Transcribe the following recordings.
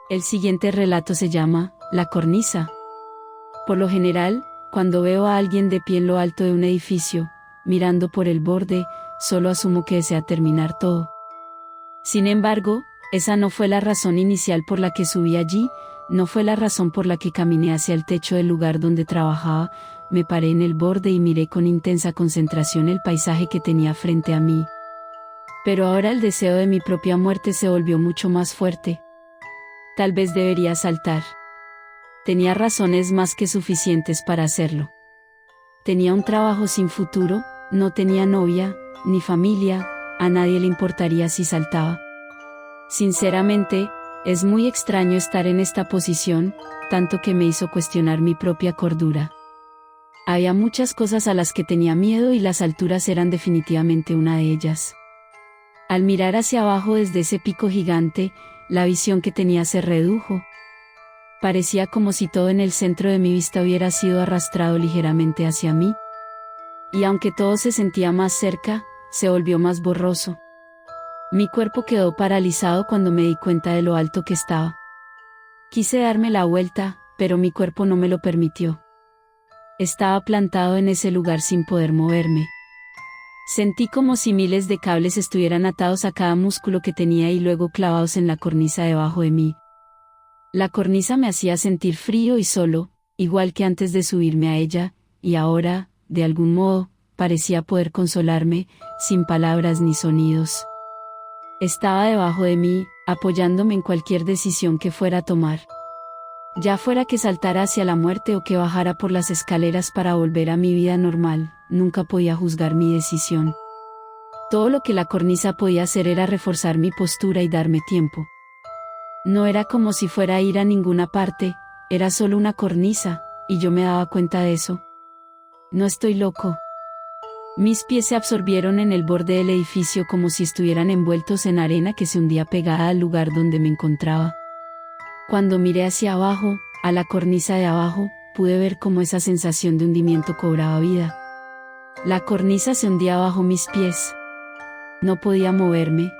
El siguiente relato se llama La cornisa. Por lo general, cuando veo a alguien de pie en lo alto de un edificio, mirando por el borde, solo asumo que desea terminar todo. Sin embargo, esa no fue la razón inicial por la que subí allí, no fue la razón por la que caminé hacia el techo del lugar donde trabajaba, me paré en el borde y miré con intensa concentración el paisaje que tenía frente a mí. Pero ahora el deseo de mi propia muerte se volvió mucho más fuerte. Tal vez debería saltar. Tenía razones más que suficientes para hacerlo. Tenía un trabajo sin futuro, no tenía novia, ni familia, a nadie le importaría si saltaba. Sinceramente, es muy extraño estar en esta posición, tanto que me hizo cuestionar mi propia cordura. Había muchas cosas a las que tenía miedo y las alturas eran definitivamente una de ellas. Al mirar hacia abajo desde ese pico gigante, la visión que tenía se redujo. Parecía como si todo en el centro de mi vista hubiera sido arrastrado ligeramente hacia mí. Y aunque todo se sentía más cerca, se volvió más borroso. Mi cuerpo quedó paralizado cuando me di cuenta de lo alto que estaba. Quise darme la vuelta, pero mi cuerpo no me lo permitió. Estaba plantado en ese lugar sin poder moverme. Sentí como si miles de cables estuvieran atados a cada músculo que tenía y luego clavados en la cornisa debajo de mí. La cornisa me hacía sentir frío y solo, igual que antes de subirme a ella, y ahora, de algún modo, parecía poder consolarme, sin palabras ni sonidos. Estaba debajo de mí, apoyándome en cualquier decisión que fuera a tomar. Ya fuera que saltara hacia la muerte o que bajara por las escaleras para volver a mi vida normal, nunca podía juzgar mi decisión. Todo lo que la cornisa podía hacer era reforzar mi postura y darme tiempo. No era como si fuera a ir a ninguna parte, era solo una cornisa, y yo me daba cuenta de eso. No estoy loco. Mis pies se absorbieron en el borde del edificio como si estuvieran envueltos en arena que se hundía pegada al lugar donde me encontraba. Cuando miré hacia abajo, a la cornisa de abajo, pude ver cómo esa sensación de hundimiento cobraba vida. La cornisa se hundía bajo mis pies. No podía moverme.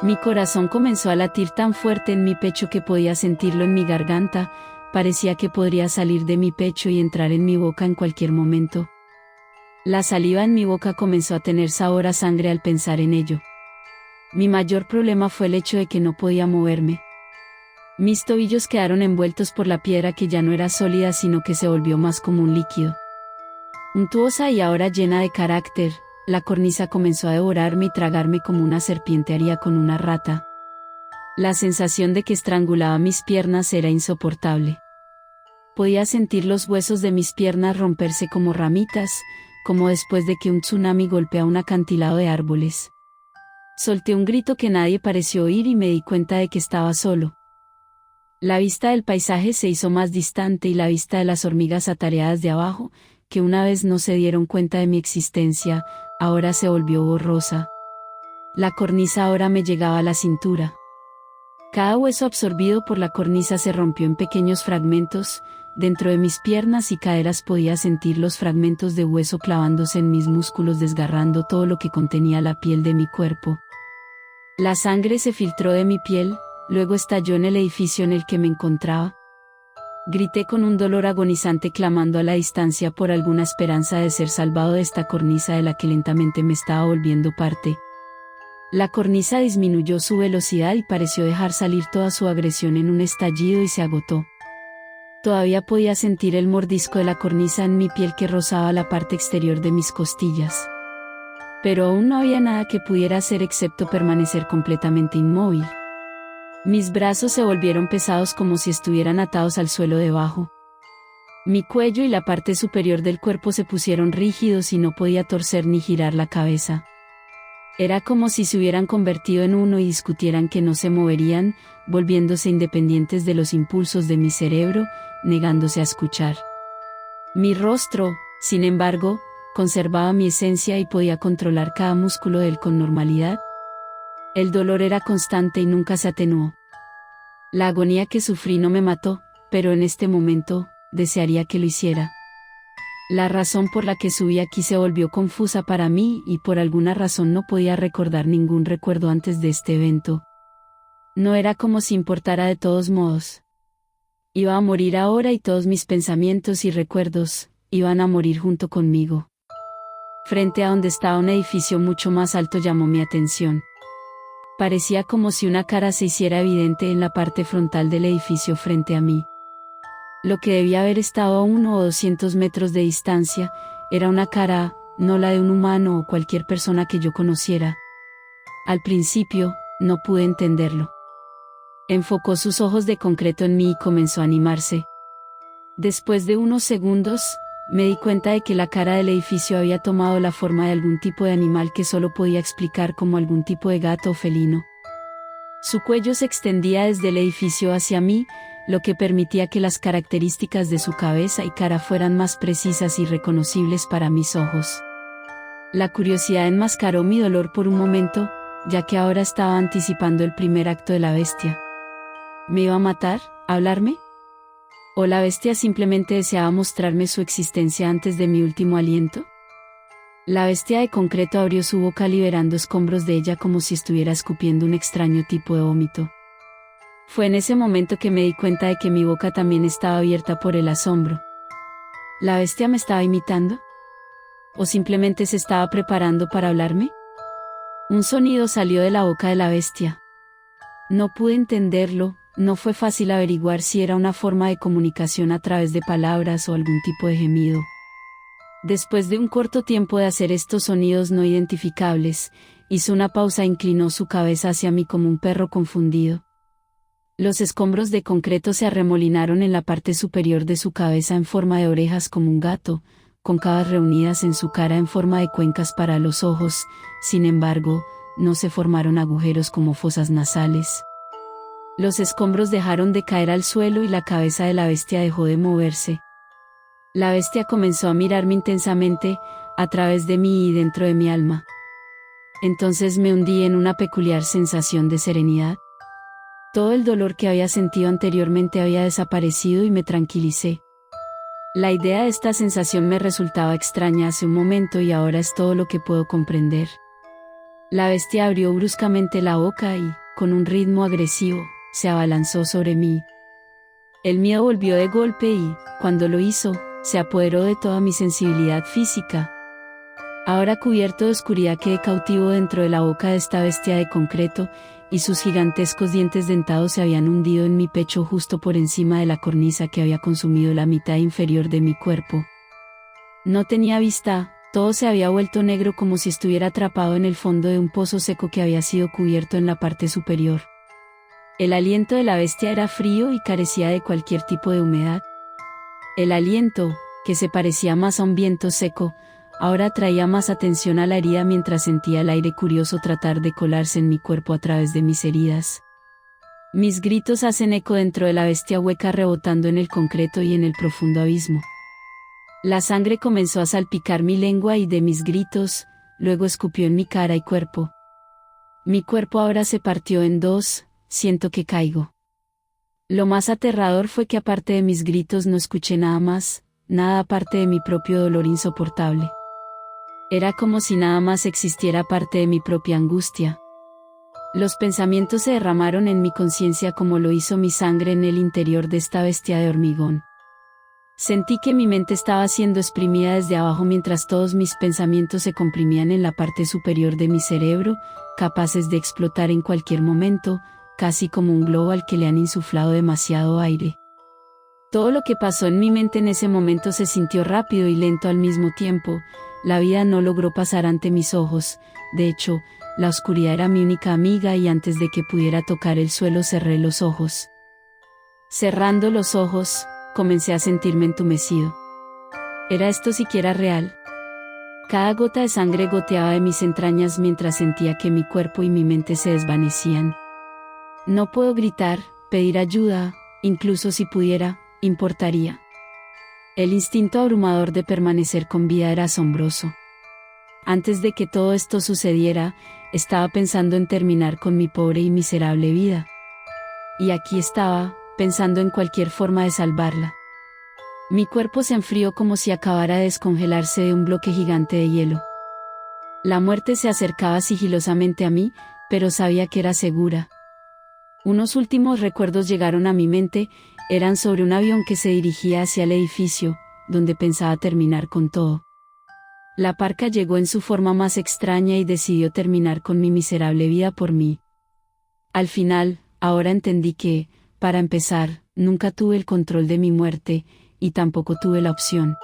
Mi corazón comenzó a latir tan fuerte en mi pecho que podía sentirlo en mi garganta, parecía que podría salir de mi pecho y entrar en mi boca en cualquier momento. La saliva en mi boca comenzó a tener sabor a sangre al pensar en ello. Mi mayor problema fue el hecho de que no podía moverme. Mis tobillos quedaron envueltos por la piedra que ya no era sólida sino que se volvió más como un líquido. Untuosa y ahora llena de carácter, la cornisa comenzó a devorarme y tragarme como una serpiente haría con una rata. La sensación de que estrangulaba mis piernas era insoportable. Podía sentir los huesos de mis piernas romperse como ramitas, como después de que un tsunami golpea un acantilado de árboles. Solté un grito que nadie pareció oír y me di cuenta de que estaba solo. La vista del paisaje se hizo más distante y la vista de las hormigas atareadas de abajo, que una vez no se dieron cuenta de mi existencia, ahora se volvió borrosa. La cornisa ahora me llegaba a la cintura. Cada hueso absorbido por la cornisa se rompió en pequeños fragmentos, dentro de mis piernas y caderas podía sentir los fragmentos de hueso clavándose en mis músculos desgarrando todo lo que contenía la piel de mi cuerpo. La sangre se filtró de mi piel, luego estalló en el edificio en el que me encontraba. Grité con un dolor agonizante clamando a la distancia por alguna esperanza de ser salvado de esta cornisa de la que lentamente me estaba volviendo parte. La cornisa disminuyó su velocidad y pareció dejar salir toda su agresión en un estallido y se agotó. Todavía podía sentir el mordisco de la cornisa en mi piel que rozaba la parte exterior de mis costillas. Pero aún no había nada que pudiera hacer excepto permanecer completamente inmóvil. Mis brazos se volvieron pesados como si estuvieran atados al suelo debajo. Mi cuello y la parte superior del cuerpo se pusieron rígidos y no podía torcer ni girar la cabeza. Era como si se hubieran convertido en uno y discutieran que no se moverían, volviéndose independientes de los impulsos de mi cerebro, negándose a escuchar. Mi rostro, sin embargo, conservaba mi esencia y podía controlar cada músculo de él con normalidad. El dolor era constante y nunca se atenuó. La agonía que sufrí no me mató, pero en este momento, desearía que lo hiciera. La razón por la que subí aquí se volvió confusa para mí y por alguna razón no podía recordar ningún recuerdo antes de este evento. No era como si importara de todos modos. Iba a morir ahora y todos mis pensamientos y recuerdos iban a morir junto conmigo. Frente a donde estaba un edificio mucho más alto llamó mi atención. Parecía como si una cara se hiciera evidente en la parte frontal del edificio frente a mí. Lo que debía haber estado a 1 o 200 metros de distancia, era una cara, no la de un humano o cualquier persona que yo conociera. Al principio, no pude entenderlo. Enfocó sus ojos de concreto en mí y comenzó a animarse. Después de unos segundos, me di cuenta de que la cara del edificio había tomado la forma de algún tipo de animal que solo podía explicar como algún tipo de gato o felino. Su cuello se extendía desde el edificio hacia mí, lo que permitía que las características de su cabeza y cara fueran más precisas y reconocibles para mis ojos. La curiosidad enmascaró mi dolor por un momento, ya que ahora estaba anticipando el primer acto de la bestia. ¿Me iba a matar? ¿A hablarme? ¿O la bestia simplemente deseaba mostrarme su existencia antes de mi último aliento? La bestia de concreto abrió su boca liberando escombros de ella como si estuviera escupiendo un extraño tipo de vómito. Fue en ese momento que me di cuenta de que mi boca también estaba abierta por el asombro. ¿La bestia me estaba imitando? ¿O simplemente se estaba preparando para hablarme? Un sonido salió de la boca de la bestia. No pude entenderlo, no fue fácil averiguar si era una forma de comunicación a través de palabras o algún tipo de gemido. Después de un corto tiempo de hacer estos sonidos no identificables, hizo una pausa e inclinó su cabeza hacia mí como un perro confundido. Los escombros de concreto se arremolinaron en la parte superior de su cabeza en forma de orejas como un gato, cóncavas reunidas en su cara en forma de cuencas para los ojos, sin embargo, no se formaron agujeros como fosas nasales. Los escombros dejaron de caer al suelo y la cabeza de la bestia dejó de moverse. La bestia comenzó a mirarme intensamente, a través de mí y dentro de mi alma. Entonces me hundí en una peculiar sensación de serenidad. Todo el dolor que había sentido anteriormente había desaparecido y me tranquilicé. La idea de esta sensación me resultaba extraña hace un momento y ahora es todo lo que puedo comprender. La bestia abrió bruscamente la boca y, con un ritmo agresivo, se abalanzó sobre mí. El miedo volvió de golpe y, cuando lo hizo, se apoderó de toda mi sensibilidad física. Ahora cubierto de oscuridad quedé cautivo dentro de la boca de esta bestia de concreto, y sus gigantescos dientes dentados se habían hundido en mi pecho justo por encima de la cornisa que había consumido la mitad inferior de mi cuerpo. No tenía vista, todo se había vuelto negro como si estuviera atrapado en el fondo de un pozo seco que había sido cubierto en la parte superior. El aliento de la bestia era frío y carecía de cualquier tipo de humedad. El aliento, que se parecía más a un viento seco, ahora traía más atención a la herida mientras sentía el aire curioso tratar de colarse en mi cuerpo a través de mis heridas. Mis gritos hacen eco dentro de la bestia hueca rebotando en el concreto y en el profundo abismo. La sangre comenzó a salpicar mi lengua y de mis gritos, luego escupió en mi cara y cuerpo. Mi cuerpo ahora se partió en dos, siento que caigo. Lo más aterrador fue que aparte de mis gritos no escuché nada más, nada aparte de mi propio dolor insoportable. Era como si nada más existiera aparte de mi propia angustia. Los pensamientos se derramaron en mi conciencia como lo hizo mi sangre en el interior de esta bestia de hormigón. Sentí que mi mente estaba siendo exprimida desde abajo mientras todos mis pensamientos se comprimían en la parte superior de mi cerebro, capaces de explotar en cualquier momento, casi como un globo al que le han insuflado demasiado aire. Todo lo que pasó en mi mente en ese momento se sintió rápido y lento al mismo tiempo. La vida no logró pasar ante mis ojos, de hecho, la oscuridad era mi única amiga y antes de que pudiera tocar el suelo cerré los ojos. Cerrando los ojos, comencé a sentirme entumecido. ¿Era esto siquiera real? Cada gota de sangre goteaba de mis entrañas mientras sentía que mi cuerpo y mi mente se desvanecían. No puedo gritar, pedir ayuda, incluso si pudiera, importaría. El instinto abrumador de permanecer con vida era asombroso. Antes de que todo esto sucediera, estaba pensando en terminar con mi pobre y miserable vida. Y aquí estaba, pensando en cualquier forma de salvarla. Mi cuerpo se enfrió como si acabara de descongelarse de un bloque gigante de hielo. La muerte se acercaba sigilosamente a mí, pero sabía que era segura. Unos últimos recuerdos llegaron a mi mente, eran sobre un avión que se dirigía hacia el edificio, donde pensaba terminar con todo. La parca llegó en su forma más extraña y decidió terminar con mi miserable vida por mí. Al final, ahora entendí que, para empezar, nunca tuve el control de mi muerte, y tampoco tuve la opción.